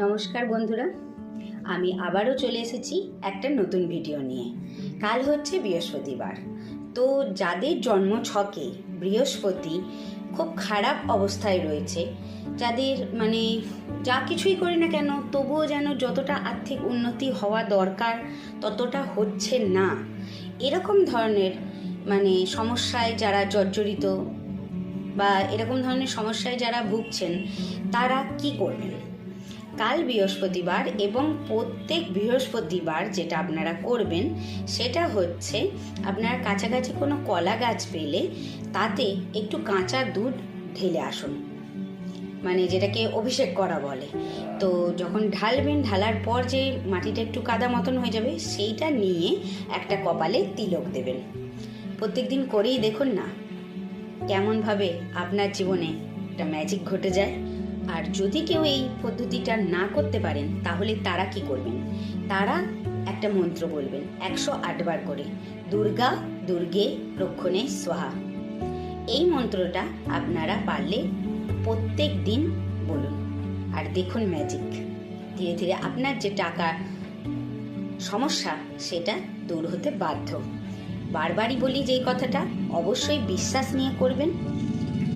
নমস্কার বন্ধুরা, আমি আবারও চলে এসেছি একটা নতুন ভিডিও নিয়ে। কাল হচ্ছে বৃহস্পতিবার। তো যাদের জন্ম ছকে বৃহস্পতি খুব খারাপ অবস্থায় রয়েছে, যাদের যা কিছুই করি না কেন তবুও যেন যতটা আর্থিক উন্নতি হওয়া দরকার ততটা হচ্ছে না, এরকম ধরনের সমস্যায় যারা জর্জরিত বা এরকম ধরনের সমস্যায় যারা ভুগছেন, তারা কি করবেন? কাল বৃহস্পতিবার এবং প্রত্যেক বৃহস্পতিবার যেটা আপনারা করবেন সেটা হচ্ছে, আপনারা কাছাকাছি কোনো কলা গাছ পেলে তাতে একটু কাঁচা দুধ ঢেলে আসুন, যেটাকে অভিষেক করা বলে। তো যখন ঢালবেন, ঢালার পর যে মাটিটা একটু কাদা মতন হয়ে যাবে, সেইটা নিয়ে একটা কপালে তিলক দেবেন। প্রত্যেক দিন করেই দেখুন না কেমনভাবে আপনার জীবনে একটা ম্যাজিক ঘটে যায়। আর যদি কেউ এই পদ্ধতিটা না করতে পারেন, তাহলে তারা কি করবেন? তারা একটা মন্ত্র বলবেন 108 বার করে, দুর্গা দুর্গে রক্ষণে স্বাহা। এই মন্ত্রটা আপনারা পারলে প্রত্যেক দিন বলুন, আর দেখুন ম্যাজিক। ধীরে ধীরে আপনার যে টাকার সমস্যা সেটা দূর হতে বাধ্য। বারবারই বলি যেই কথাটা, অবশ্যই বিশ্বাস নিয়ে করবেন।